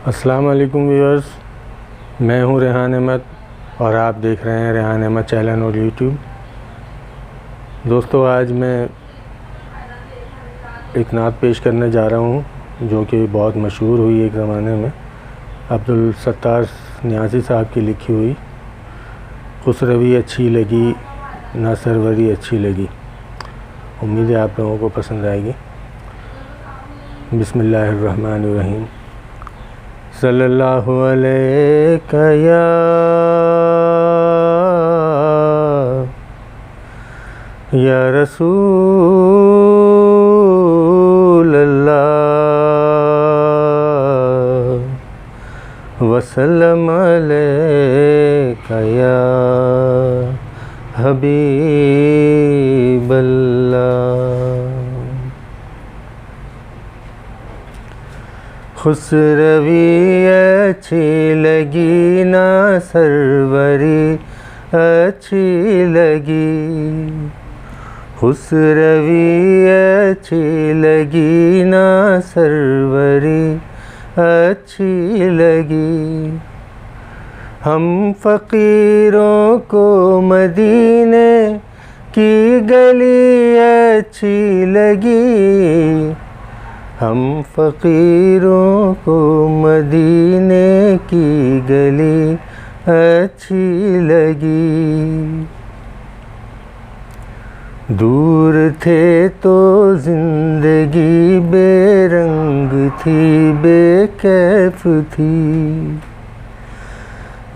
अस्सलाम वालेकुम व्यूअर्स, मैं हूं रेहान अहमद और आप देख रहे हैं रेहान अहमद चैनल और यूट्यूब। दोस्तों, आज मैं एक नात पेश करने जा रहा हूं जो कि बहुत मशहूर हुई एक ज़माने में, अब्दुल सत्तार नियाज़ी साहब की लिखी हुई। खुसरवी अच्छी लगी ना सरवरी अच्छी लगी। उम्मीद है आप लोगों को पसंद आएगी। बिस्मिल्लाहिर्रहमानिर्रहीम। सल्लल्लाहु अलैका या रसूल अल्लाह वसल्लम अलैका या हबीब अल्लाह। खुसरवी अच्छी लगी ना सरवरी अच्छी लगी। खुसरवी अच्छी लगी ना सरवरी अच्छी लगी। हम फ़कीरों को मदीने की गली अच्छी लगी। हम फ़कीरों को मदीने की गली अच्छी लगी। दूर थे तो ज़िंदगी बेरंग थी बेकैफ थी।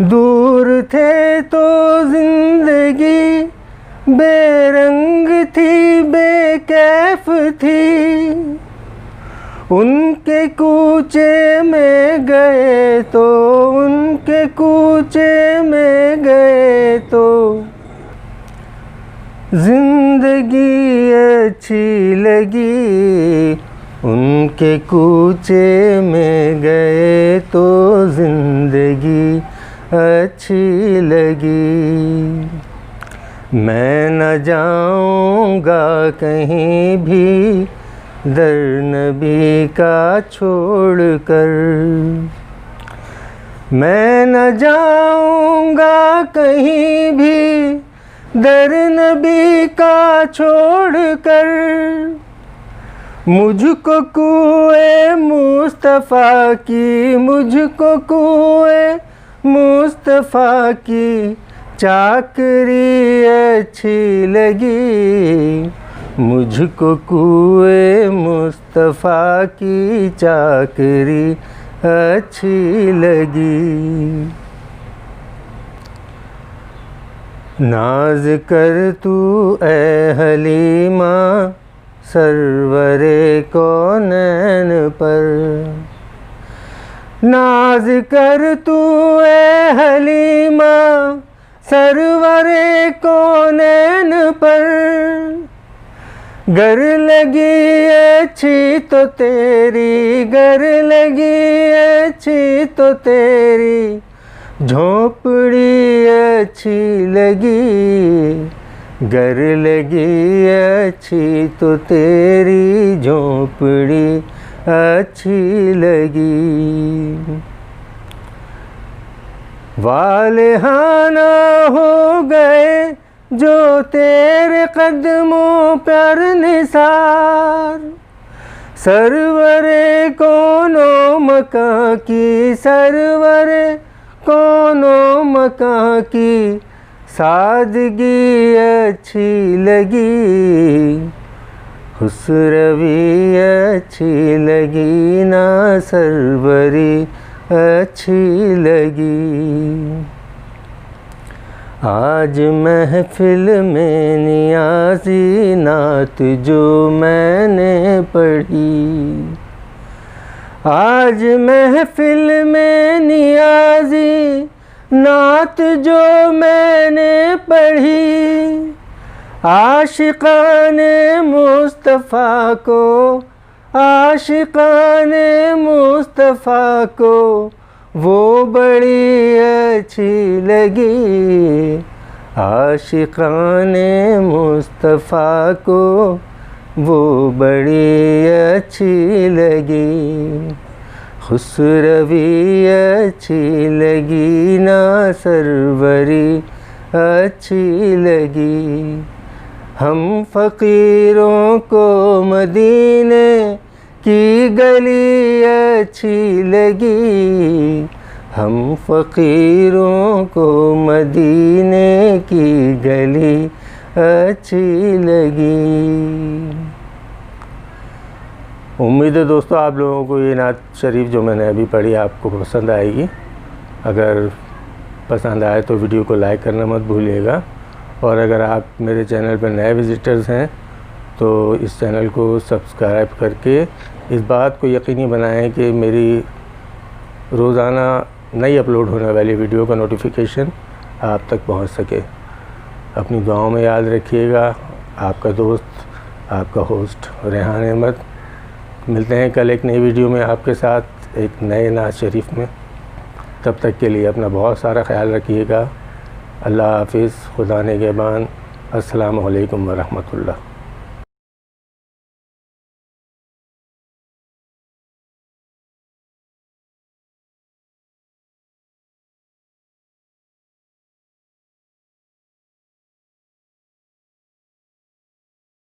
दूर थे तो ज़िंदगी बेरंग थी बेकैफ थी। उनके कूचे में गए तो उनके कूचे में गए तो ज़िंदगी अच्छी लगी। उनके कूचे में गए तो ज़िंदगी अच्छी लगी। मैं न जाऊँगा कहीं भी दर नबी का छोड़ कर। मैं न जाऊँगा कहीं भी दर नबी का छोड़ कर। मुझको कुए मुस्तफ़ा की मुझको कुए मुस्तफ़ा की चाकरी अच्छी लगी। मुझको कुए मुस्तफ़ा की चाकरी अच्छी लगी। नाज कर तू ए हलीमा सरवरे कौनैन पर। नाज कर तू ए हलीमा सरवरे कौनैन पर। गर लगी अच्छी तो तेरी गर लगी अच्छी तो तेरी झोंपड़ी अच्छी लगी। गर लगी अच्छी तो तेरी झोंपड़ी अच्छी लगी। वालिहाना हो गए जो तेरे कदमों पर निसार। सरवरे कोनो मकां की सरवरे कोनो मकां की सादगी अच्छी लगी। खुसरवी अच्छी लगी ना सरवरी अच्छी लगी। आज महफिल में नियाज़ी नात जो मैंने पढ़ी। आज महफिल में नियाज़ी नात जो मैंने पढ़ी। आशिकाने मुस्तफ़ा को आशिकाने मुस्तफ़ा को वो बड़ी अच्छी लगी। आशिकाने मुस्तफ़ा को वो बड़ी अच्छी लगी। खुसरवी अच्छी लगी ना सरवरी अच्छी लगी। हम फ़कीरों को मदीने की गली अच्छी लगी। हम फ़कीरों को मदीने की गली अच्छी लगी। उम्मीद है दोस्तों आप लोगों को ये नात शरीफ जो मैंने अभी पढ़ी आपको पसंद आएगी। अगर पसंद आए तो वीडियो को लाइक करना मत भूलिएगा, और अगर आप मेरे चैनल पर नए विज़िटर्स हैं तो इस चैनल को सब्सक्राइब करके इस बात को यकीनी बनाएं कि मेरी रोज़ाना नई अपलोड होने वाली वीडियो का नोटिफिकेशन आप तक पहुंच सके। अपनी दुआओं में याद रखिएगा। आपका दोस्त, आपका होस्ट रेहान अहमद। मिलते हैं कल एक नई वीडियो में आपके साथ एक नए नात शरीफ में। तब तक के लिए अपना बहुत सारा ख्याल रखिएगा। अल्लाह हाफिज़। खुदा निगहबान। अस्सलामु अलैकुम व रहमतुल्लाह।